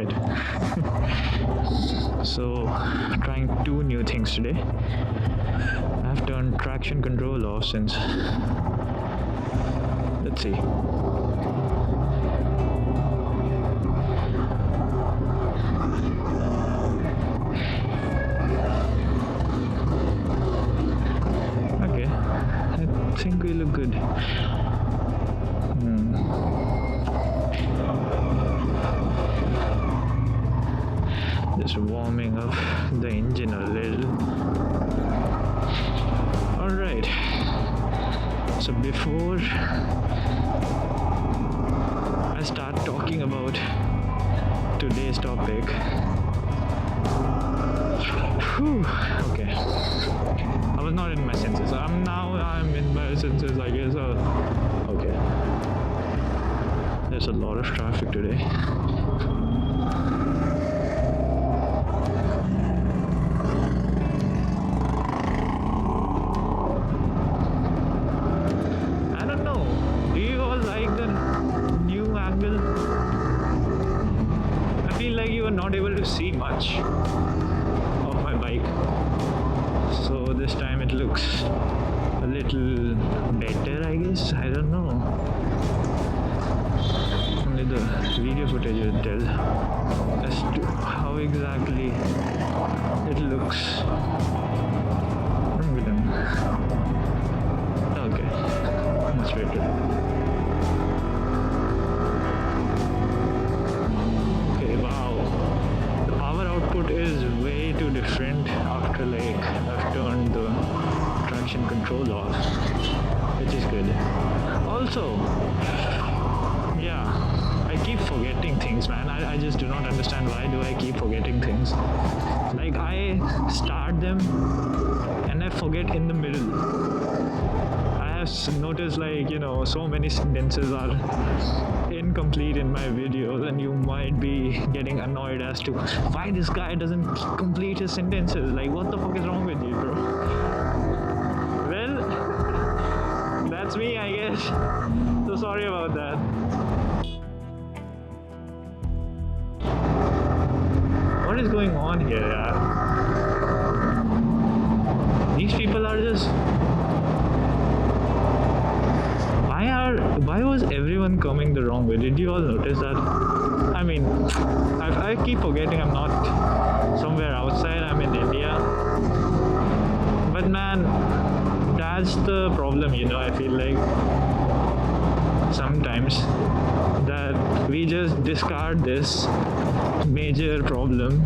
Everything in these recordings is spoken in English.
right? So, trying two new things today. I've turned traction control off since. Let's see. Okay, I think we look good. Just warming up the engine a little. Alright, so before I start talking about today's topic, okay, I was not in my senses. I'm in my senses, I guess. Okay, there's a lot of traffic today. I don't know. Do you all like the new angle? I feel like you are not able to see much of my bike. So this time it looks a little better, I guess. I don't know. Only the video footage will tell as to how exactly it looks. Okay, much better. Okay, wow. The power output is way too different after I've turned the traction control off, which is good. Also, yeah, I keep forgetting things, man. I just do not understand why do I keep forgetting things. Like I start them and I forget in the middle. I have noticed so many sentences are incomplete in my videos, and you might be getting annoyed as to why this guy doesn't complete his sentences. Like, what the fuck is wrong with you, bro? Well, that's me, I guess. So sorry about that. What is going on here, yaar? These people are just... Why was everyone coming the wrong way? Did you all notice that? I mean, I keep forgetting I'm not somewhere outside. I'm in India. But man, that's the problem, I feel like sometimes that we just discard this major problem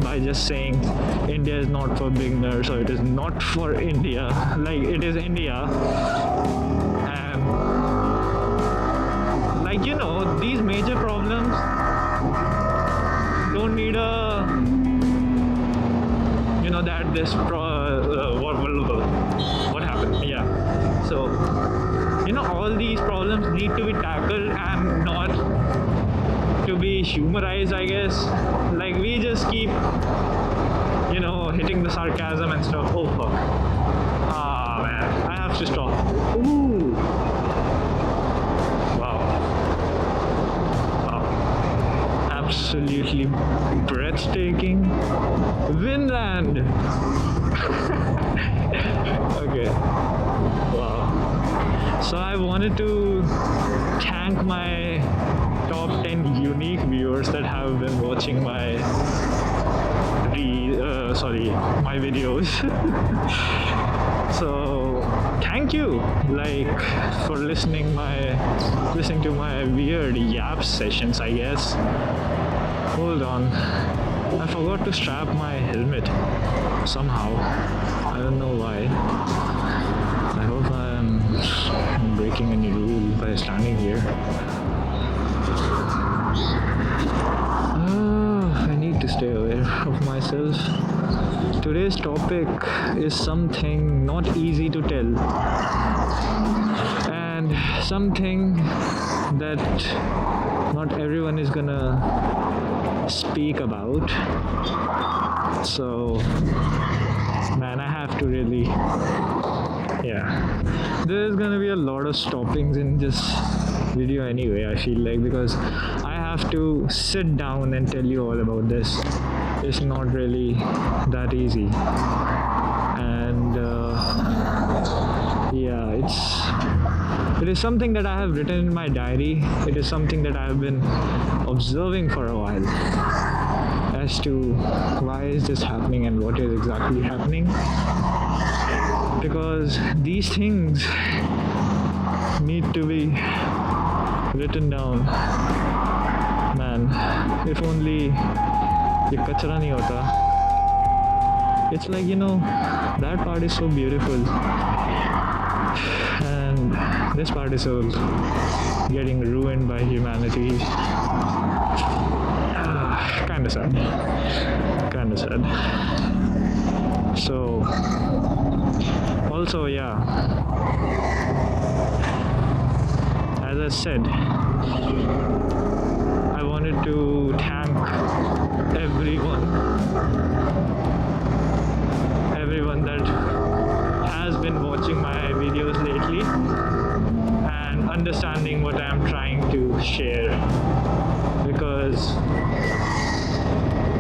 by just saying India is not for beginners, or it is not for India. Like, it is India. And these major problems don't need what happened? Yeah. So, all these problems need to be tackled and not to be humorized, I guess. Like, we just keep, hitting the sarcasm and stuff. Oh, fuck. Ah, man. I have to stop. Ooh. Wow. Absolutely breathtaking. Vinland. Okay. Wow. So I wanted to thank my top 10 unique viewers that have been watching my videos. So thank you, for listening to my weird yap sessions, I guess. Hold on, I forgot to strap my helmet somehow. I don't know why. I hope I'm breaking any rule by standing here. I need to stay aware of myself. Today's topic is something not easy to tell, and something that not everyone is gonna speak about. So, man, I have to really, there's gonna be a lot of stoppings in this video anyway, I feel like, because I have to sit down and tell you all about this. It's not really that easy. And yeah, it is something that I have written in my diary. It is something that I have been observing for a while as to why is this happening and what is exactly happening. Because these things need to be written down. Man, if only ये कचरा नहीं होता. It's like, that part is so beautiful, and this part is so getting ruined by humanity. Kind of sad. So also, yeah, as I said, I wanted to thank everyone that has been watching my videos lately and understanding what I'm trying to share, because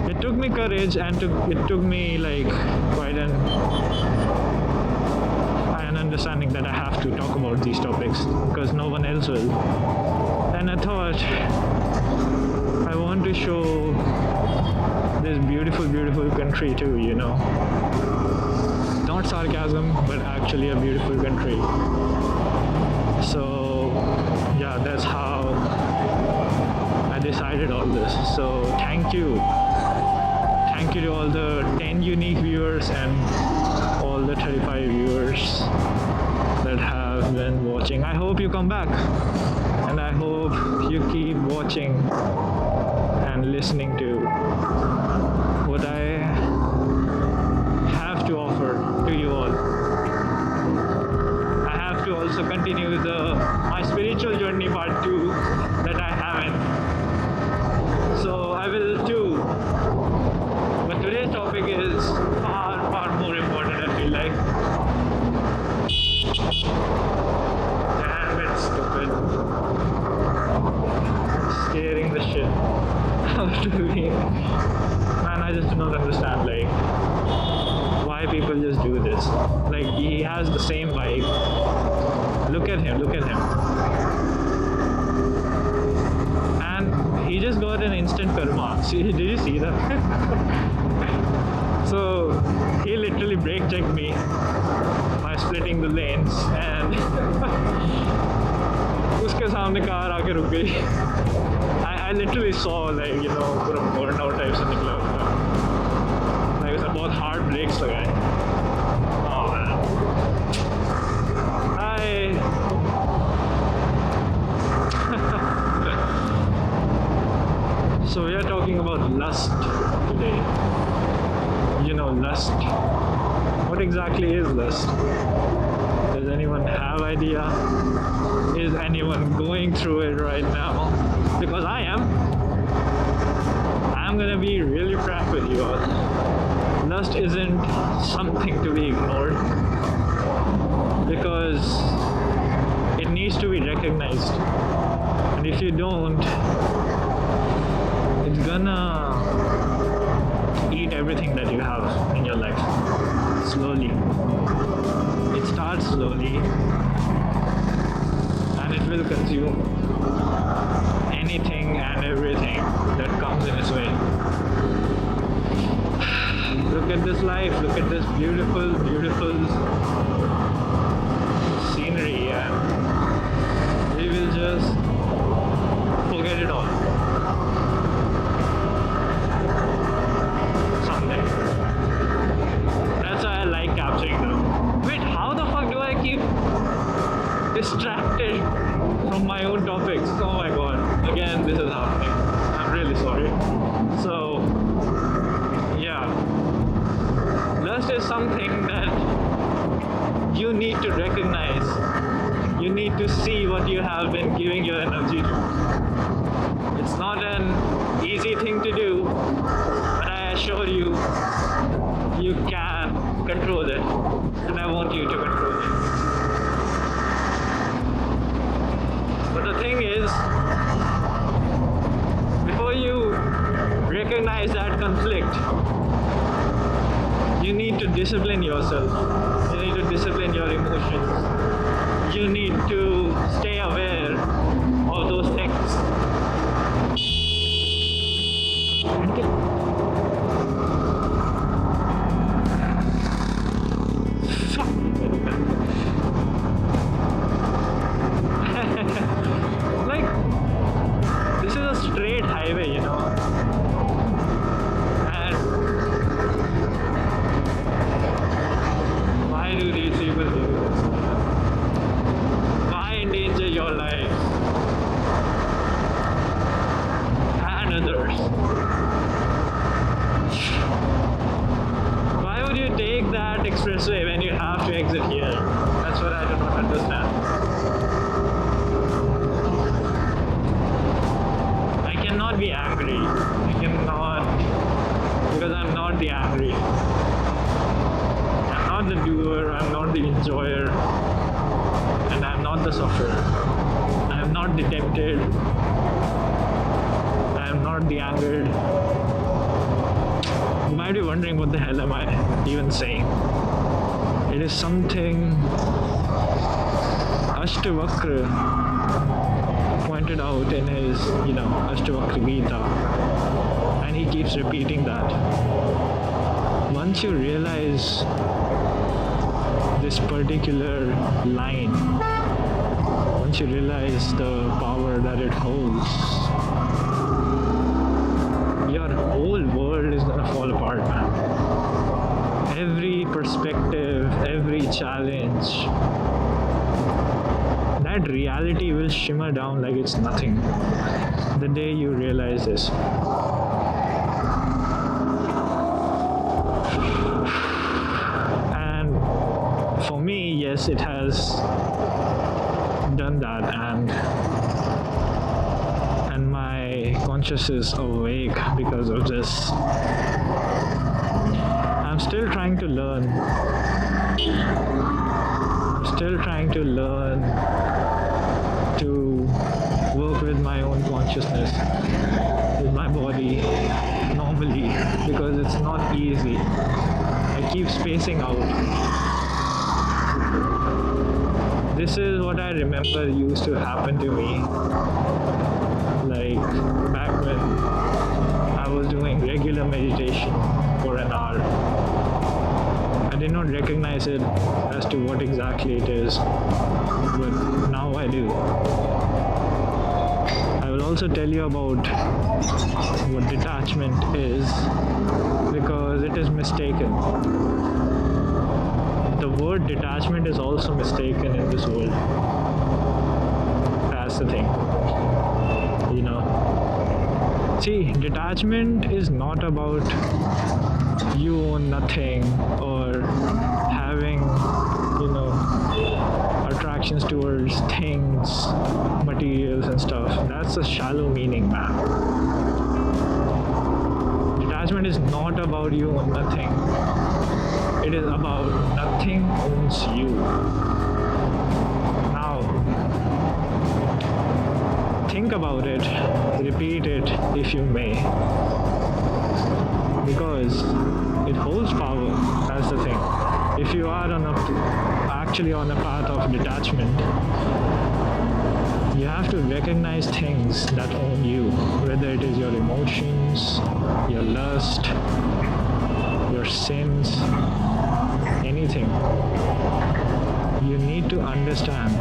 it took me courage and it took me like quite an understanding that I have to talk about these topics because no one else will. And I thought I want to show this beautiful country too, not sarcasm, but actually a beautiful country. So yeah, that's how I decided all this. So thank you to all the 10 unique viewers and all the 35 viewers that have been watching. I hope you come back, and I hope you keep watching and listening to what I have to offer to you all. I have to also continue my spiritual journey part 2 that I haven't. So I will too. But today's topic is far more important, I feel like. Damn it, stupid. Scaring the shit out of me. Man, I just do not understand, like, why people just do this. Like, he has the same vibe. Look at him. And he just got an instant karma. Did you see that? So he literally brake checked me by splitting the lanes, and उसके सामने car आके रुक गई. I literally saw, like, पूरा burnout type से निकला उसका. Like, उसने बहुत hard brakes लगाए. Oh man. So we are talking about lust today. Lust. What exactly is lust? Does anyone have idea? Is anyone going through it right now? Because I am. I'm gonna be really frank with you all. Lust isn't something to be ignored, because it needs to be recognized. And if you don't, it's gonna eat everything that you have in your life slowly. It starts slowly and it will consume anything and everything that comes in its way. Look at this life, look at this beautiful scenery, and we will just forget it all. That's why I like capturing them. Wait, how the fuck do I keep distracted from my own topics? Oh my god. Again, this is happening. I'm really sorry. So, yeah. Lust is something that you need to recognize. You need to see what you have been giving your energy to. It's not an easy thing to do, but I assure you, you can control it, and I want you to control it. But the thing is, recognize that conflict, you need to discipline yourself. You need to discipline your emotions. You need to stay aware of those things. Like, this is a straight highway, you know. And why do these people do this? Why endanger your life and others? Why would you take that expressway when you have to exit here? That's what I do not understand. I cannot be angry. I cannot, because I'm not the angry. I'm not the doer, I'm not the enjoyer, and I'm not the sufferer. I am not the tempted. I am not the angered. You might be wondering, what the hell am I even saying? It is something Ashtavakra pointed out in his, Ashtavakra Gita, and he keeps repeating that. Once you realize this particular line, once you realize the power that it holds, your whole world is gonna fall apart, man. Every perspective, every challenge, that reality will shimmer down like it's nothing the day you realize this. And for me, yes, it has done that, and my conscious is awake because of this. I'm still trying to learn. Still trying to learn to work with my own consciousness, with my body normally, because it's not easy. I keep spacing out. This is what I remember used to happen to me, like back when I was doing regular meditation for an hour. I did not recognize it as to what exactly it is, but now I do. I will also tell you about what detachment is, because it is mistaken. The word detachment is also mistaken in this world. That's the thing. See, detachment is not about you own nothing or having, attractions towards things, materials and stuff. That's a shallow meaning, man. Detachment is not about you own nothing. It is about nothing owns you. Now, think about it, repeat it if you may, because it holds power. That's the thing. If you are actually on a path of detachment, you have to recognize things that own you, whether it is your emotions, your lust, your sins, anything. You need to understand.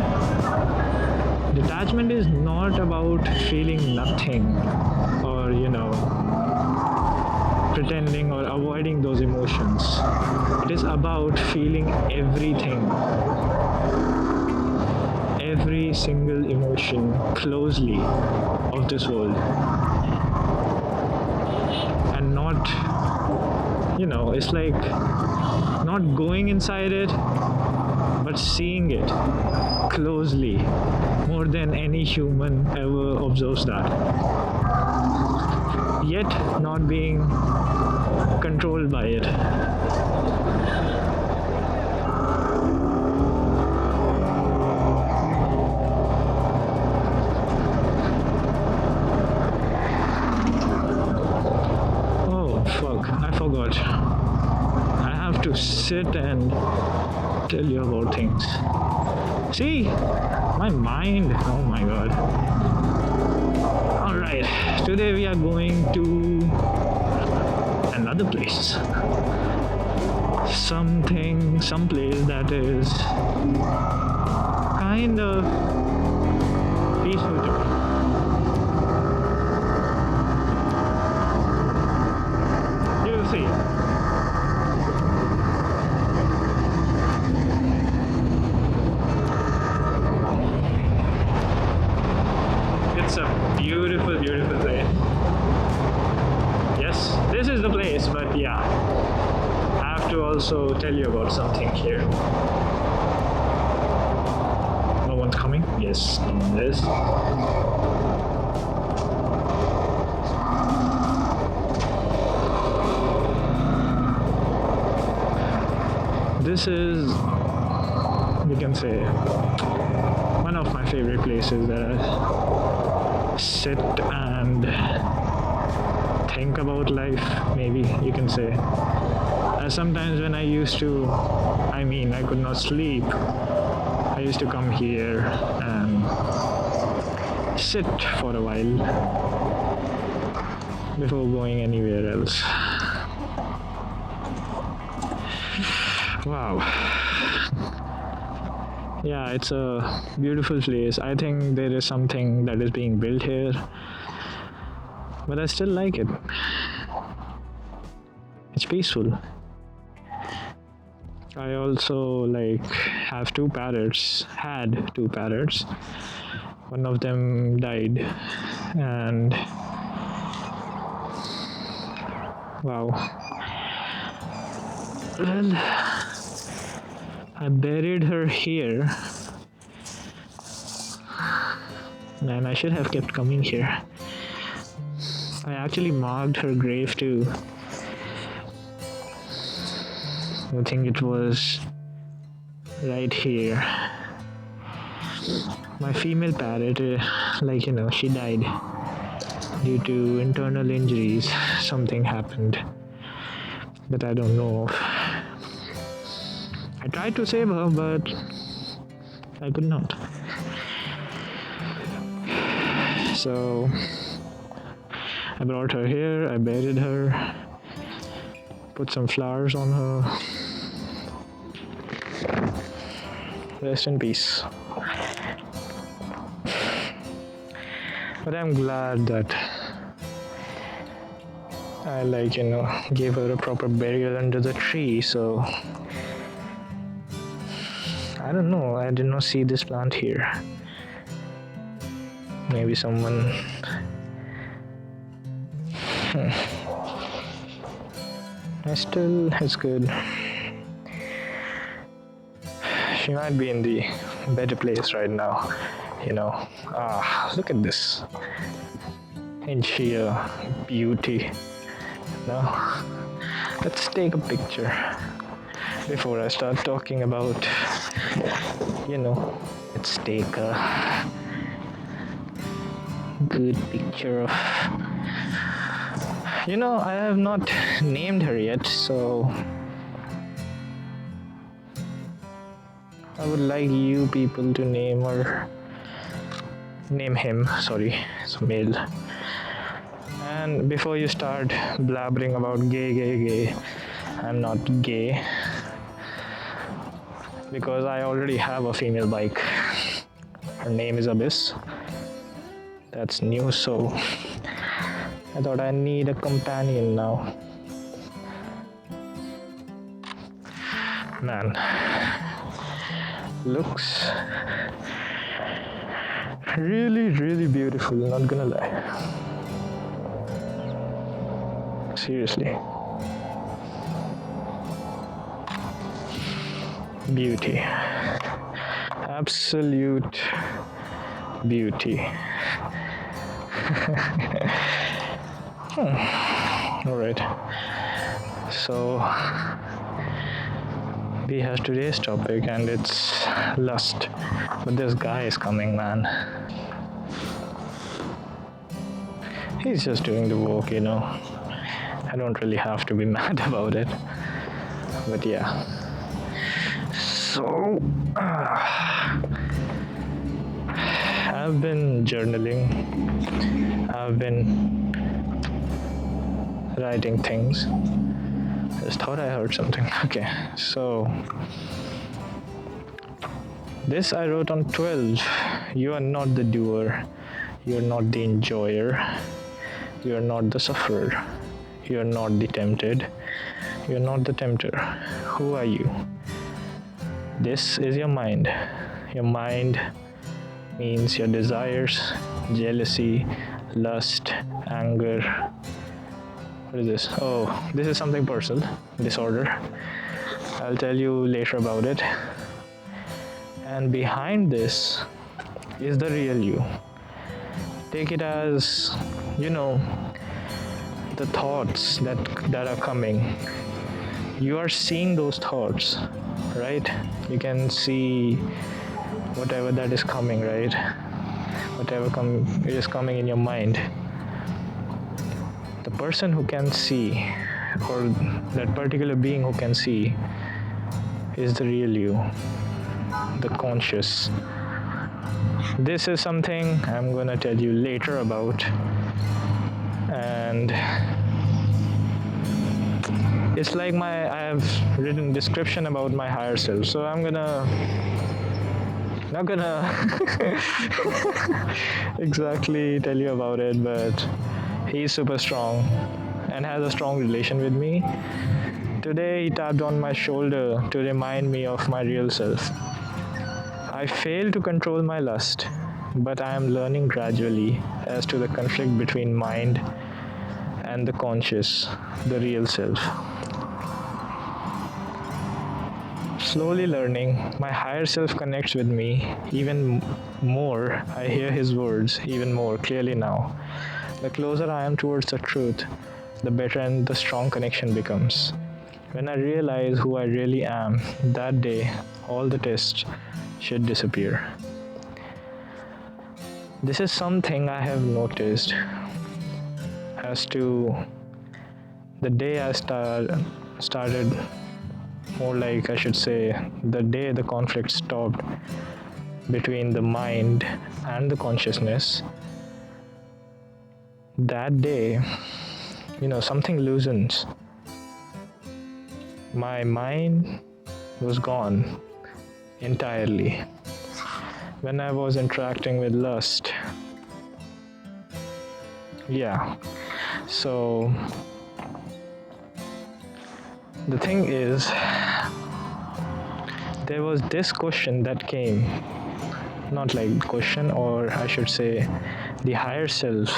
Detachment is not about feeling nothing or, pretending or avoiding those emotions. It is about feeling everything, every single emotion closely of this world, and not, it's like not going inside it, but seeing it closely more than any human ever observes that, yet not being controlled by it. what? I have to sit and tell you about things. See? My mind. Oh my god. Alright. Today we are going to another place. Some place that is kind of peaceful to me. You'll see. It's a beautiful, beautiful place. Yes, this is the place, but yeah, I have to also tell you about something here. No one's coming? Yes, no one is. This is, you can say, one of my favorite places that I sit and think about life, maybe you can say. Sometimes when I could not sleep, I used to come here and sit for a while before going anywhere else. Wow. Yeah, it's a beautiful place. I think there is something that is being built here, but I still like it. It's peaceful. I also had two parrots. One of them died, and wow. Well, I buried her here. Man, I should have kept coming here. I actually marked her grave too. I think it was right here. My female parrot, she died due to internal injuries. Something happened that I don't know of. I tried to save her, but I could not. So I brought her here, I buried her, put some flowers on her. Rest in peace. But I'm glad that I gave her a proper burial under the tree. So I don't know, I did not see this plant here. Maybe someone it's good. She might be in the better place right now, look at this. Ain't she a beauty? Now, let's take a picture before I start talking about, let's take a good picture of, I have not named her yet, so I would like you people to name him, it's a male. And before you start blabbering about gay, I'm not gay, because I already have a female bike. Her name is Abyss. That's new, so I thought I need a companion now. Man, looks really, really beautiful, not gonna lie. Seriously. Beauty. Absolute beauty. Alright. So we have today's topic and it's lust. But this guy is coming, man. He's just doing the work, I don't really have to be mad about it. But yeah. So, I've been journaling, I've been writing things. Just thought I heard something. Okay, so this I wrote on 12. You are not the doer, you are not the enjoyer, you are not the sufferer, you are not the tempted, you are not the tempter. Who are you? This is your mind. Your mind means your desires, jealousy, lust, anger. What is this? Oh, this is something personal, disorder. I'll tell you later about it. And behind this is the real you. Take it as, the thoughts that are coming. You are seeing those thoughts, right? You can see whatever that is coming, right? Whatever is coming in your mind. The person who can see, or that particular being who can see, is the real you, the conscious. This is something I'm gonna tell you later about, and it's like I have written description about my higher self, so I'm not gonna exactly tell you about it, but he's super strong and has a strong relation with me. Today he tapped on my shoulder to remind me of my real self. I failed to control my lust, but I am learning gradually as to the conflict between mind and the conscious, the real self. Slowly learning, my higher self connects with me even more. I hear his words even more clearly now. The closer I am towards the truth, the better and the strong connection becomes. When I realize who I really am, that day, all the tests should disappear. This is something I have noticed as to the day I started, more like I should say, the day the conflict stopped between the mind and the consciousness. That day, something loosens. My mind was gone entirely. When I was interacting with lust, yeah. So the thing is, there was this question that came, not like question, or I should say, the higher self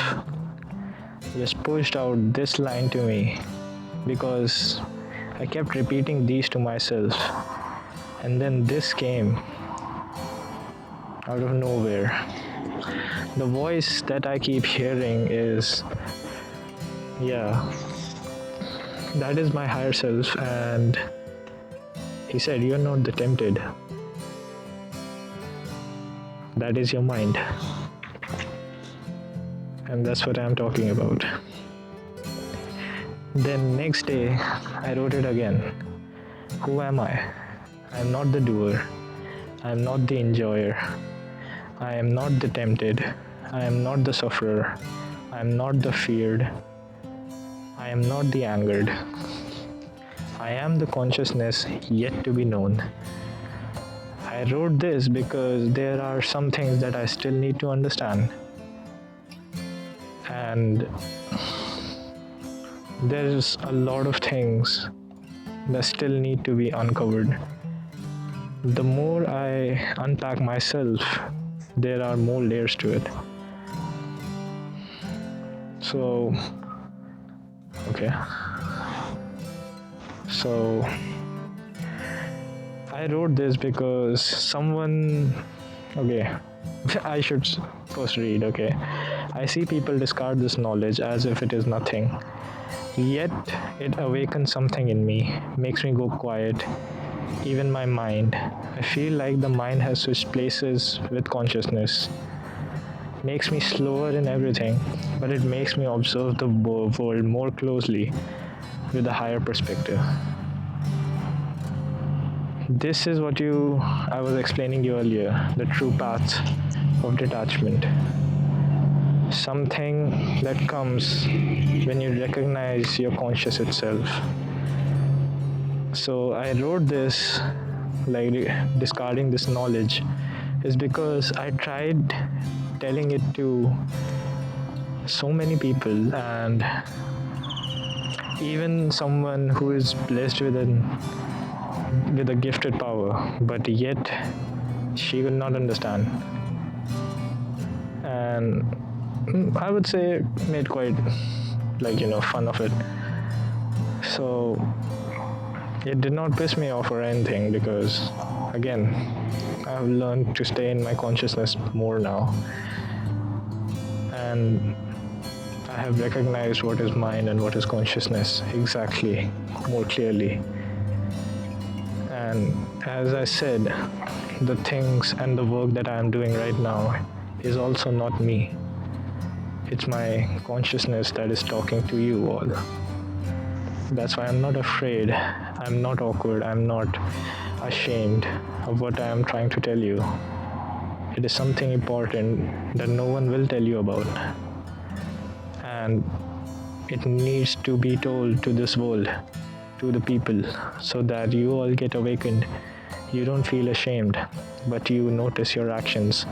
just pushed out this line to me because I kept repeating these to myself, and then this came out of nowhere. The voice that I keep hearing is, that is my higher self, and he said, "You're not the tempted. That is your mind." And that's what I'm talking about. Then next day, I wrote it again. Who am I? I am not the doer. I am not the enjoyer. I am not the tempted. I am not the sufferer. I am not the feared. I am not the angered. I am the consciousness yet to be known. I wrote this because there are some things that I still need to understand. And there's a lot of things that still need to be uncovered. The more I unpack myself, there are more layers to it. So, I wrote this because I should first read, I see people discard this knowledge as if it is nothing. Yet, it awakens something in me, makes me go quiet, even my mind. I feel like the mind has switched places with consciousness. Makes me slower in everything, but it makes me observe the world more closely. with a higher perspective. This is what I was explaining you earlier, the true path of detachment. Something that comes when you recognize your conscious itself. So I wrote this, like discarding this knowledge, is because I tried telling it to so many people, and even someone who is blessed with a gifted power, but yet she could not understand. And I would say made quite fun of it. So it did not piss me off or anything, because again, I've learned to stay in my consciousness more now, and I have recognized what is mind and what is consciousness exactly, more clearly. And as I said, the things and the work that I am doing right now is also not me. It's my consciousness that is talking to you all. That's why I'm not afraid, I'm not awkward, I'm not ashamed of what I am trying to tell you. It is something important that no one will tell you about. And it needs to be told to this world, to the people, so that you all get awakened. You don't feel ashamed, but you notice your actions.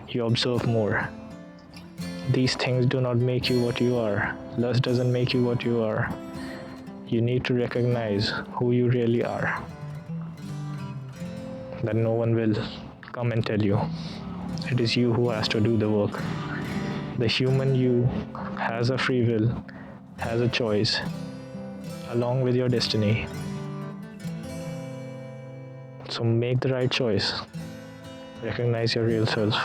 You observe more. These things do not make you what you are. Lust doesn't make you what you are. You need to recognize who you really are. That no one will come and tell you. It is you who has to do the work. The human you has a free will, has a choice, along with your destiny. So make the right choice. Recognize your real self.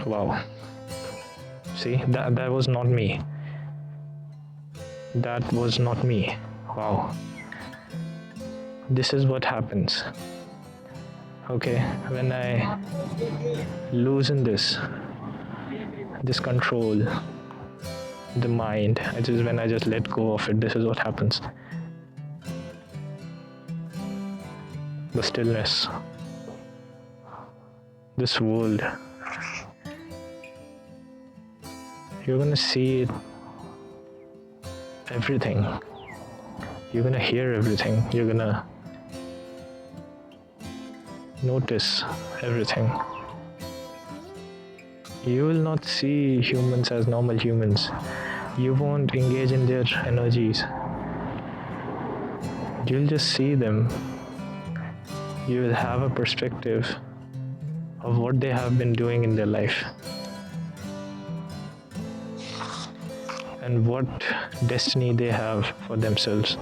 Wow. See, that was not me. That was not me. Wow. This is what happens. Okay, when I loosen this control, the mind, it is when I just let go of it, this is what happens. The stillness, this world, you're gonna see it, everything. You're gonna hear everything. You're gonna notice everything. You will not see humans as normal humans. You won't engage in their energies. You'll just see them. You will have a perspective of what they have been doing in their life and what destiny they have for themselves.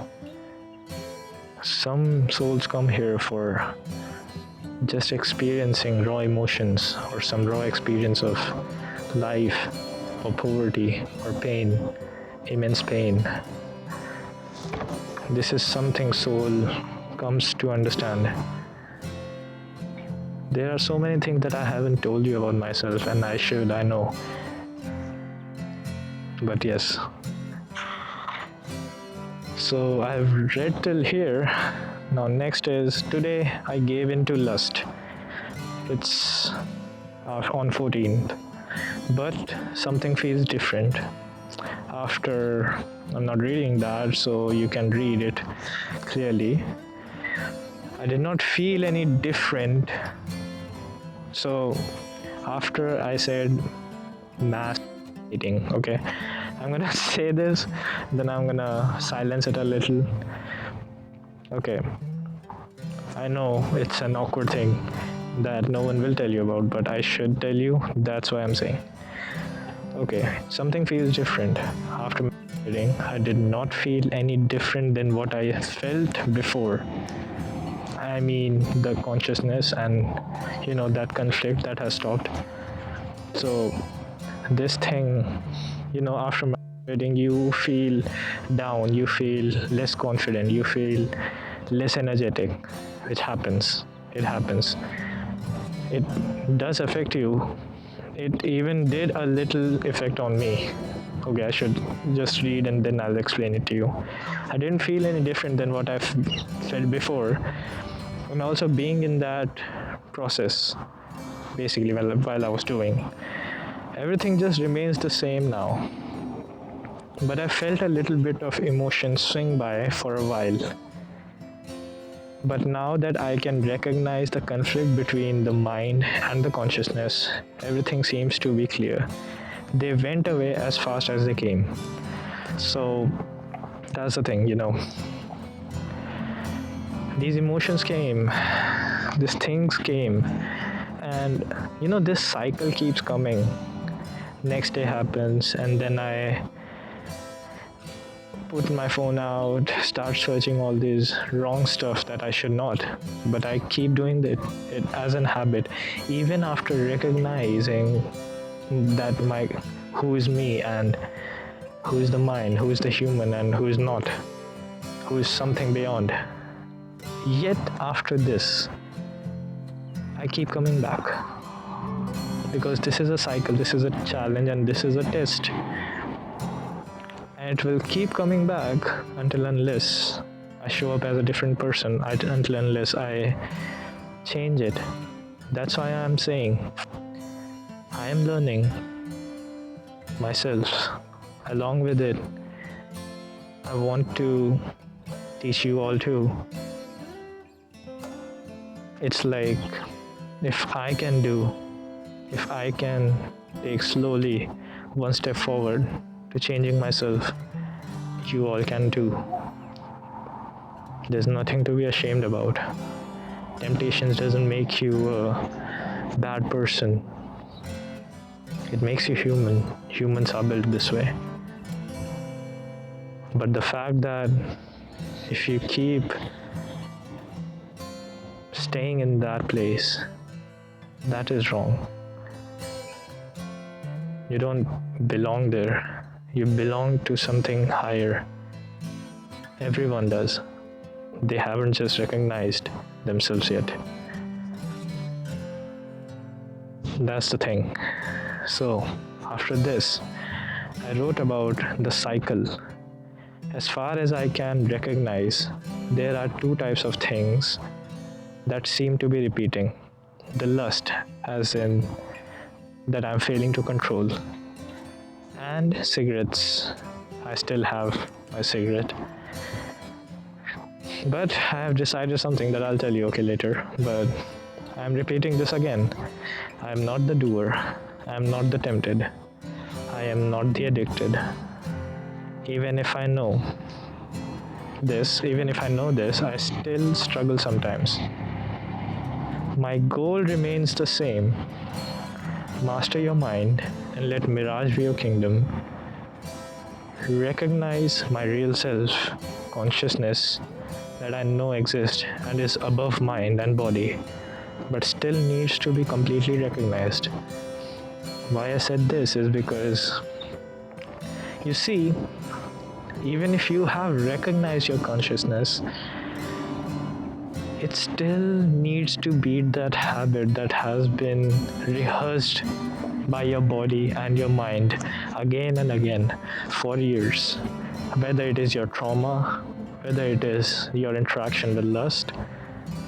Some souls come here for just experiencing raw emotions or some raw experience of life or poverty or pain, immense pain. This is something soul comes to understand. There are so many things that I haven't told you about myself, and I know. But yes. So I've read till here. Now next is, today I gave into lust. It's on 14th. But something feels different. After, I'm not reading that, so you can read it clearly. I did not feel any different. So after I said mass eating, okay, I'm gonna say this, then I'm gonna silence it a little. Okay, I know it's an awkward thing that no one will tell you about, but I should tell you, that's why I'm saying. Okay, something feels different. After meditating, I did not feel any different than what I felt before. I mean, the consciousness and, that conflict that has stopped. So, this thing, after meditating, you feel down, you feel less confident, you feel less energetic, which happens. It happens. It does affect you. It even did a little effect on me. okay, I should just read and then I'll explain it to you. I didn't feel any different than what I've felt before. And also being in that process, basically, while I was doing, everything just remains the same now. But I felt a little bit of emotion swing by for a while. But now that I can recognize the conflict between the mind and the consciousness, everything seems to be clear. They went away as fast as they came. So that's the thing, These emotions came, these things came, and this cycle keeps coming. Next day happens, and then I put my phone out, start searching all this wrong stuff that I should not. But I keep doing it as an habit, even after recognizing that who is me and who is the mind, who is the human and who is not, who is something beyond. Yet after this, I keep coming back because this is a cycle, this is a challenge, and this is a test. And it will keep coming back until unless I show up as a different person, until unless I change it. That's why I'm saying I am learning myself. Along with it, I want to teach you all too. It's like if I can take slowly one step forward to changing myself, you all can too. There's nothing to be ashamed about. Temptations doesn't make you a bad person. It makes you human. Humans are built this way. But the fact that if you keep staying in that place, that is wrong. You don't belong there. You belong to something higher. Everyone does. They haven't just recognized themselves yet. That's the thing. So, after this, I wrote about the cycle. As far as I can recognize, there are two types of things that seem to be repeating. The lust, as in that I'm failing to control, and cigarettes. I still have my cigarette. But I have decided something that I'll tell you later. But I'm repeating this again. I am not the doer. I am not the tempted. I am not the addicted. Even if I know this, I still struggle sometimes. My goal remains the same. Master your mind and let mirage be your kingdom. Recognize my real self, consciousness that I know exists and is above mind and body, but still needs to be completely recognized. Why I said this is because, you see, even if you have recognized your consciousness, it still needs to beat that habit that has been rehearsed by your body and your mind again and again for years. Whether it is your trauma, whether it is your interaction with lust,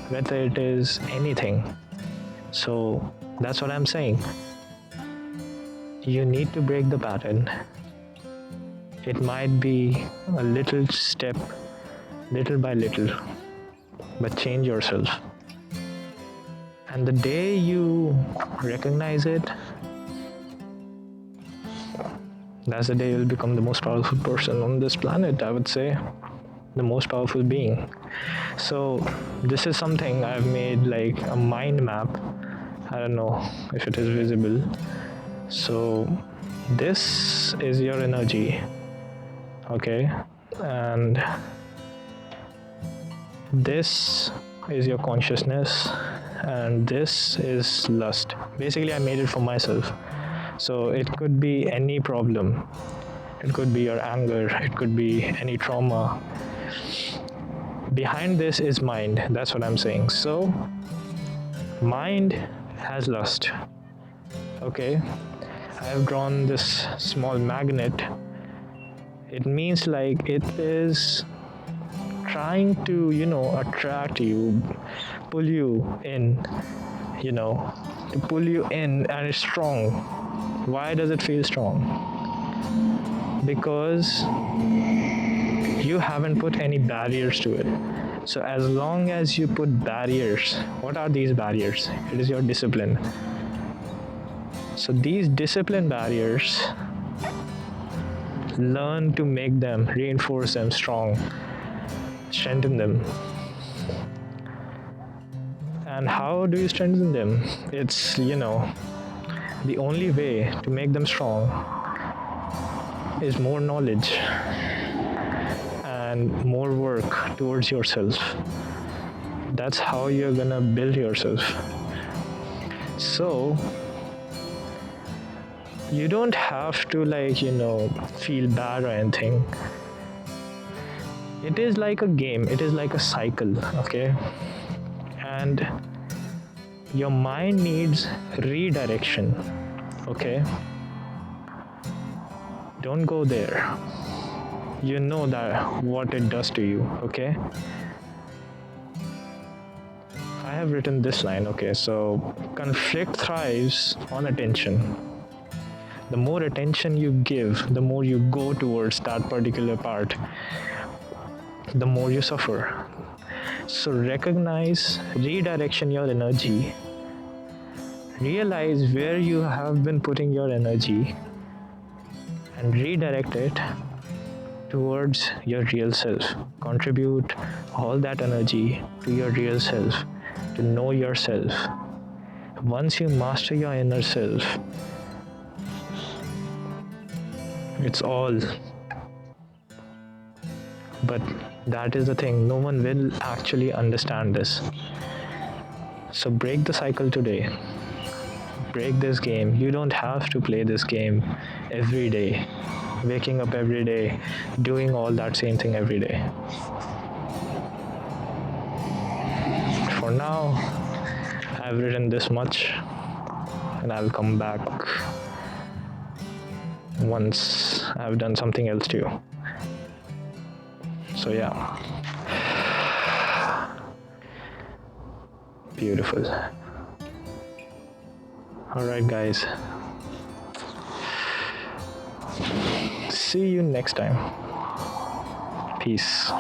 whether it is anything. So that's what I'm saying. You need to break the pattern. It might be a little step, little by little, but change yourself. And the day you recognize it, that's the day you'll become the most powerful person on this planet, I would say. The most powerful being. So this is something I've made like a mind map. I don't know if it is visible. So this is your energy, okay? And this is your consciousness, and this is lust. Basically, I made it for myself. So it could be any problem. It could be your anger. It could be any trauma. Behind this is mind. That's what I'm saying. So mind has lust. Okay? I have drawn this small magnet It means like it is trying to, attract you, pull you in, to pull you in, and it's strong. Why does it feel strong? Because you haven't put any barriers to it. So as long as you put barriers, what are these barriers? It is your discipline. So these discipline barriers, learn to make them, reinforce them strong, strengthen them. And how do you strengthen them? It's, the only way to make them strong is more knowledge and more work towards yourself. That's how you're gonna build yourself. So you don't have to feel bad or anything. It is like a game, it is like a cycle, okay? And your mind needs redirection, okay? Don't go there. You know that what it does to you, okay? I have written this line, okay? So conflict thrives on attention. The more attention you give, the more you go towards that particular part, the more you suffer. So recognize, redirection your energy. Realize where you have been putting your energy and redirect it towards your real self. Contribute all that energy to your real self, to know yourself. Once you master your inner self, it's all. But that is the thing, no one will actually understand this. So break the cycle today. Break this game. You don't have to play this game every day, waking up every day, doing all that same thing every day. For now, I've written this much, and I'll come back once I've done something else too. So yeah, beautiful. Alright guys, see you next time. Peace.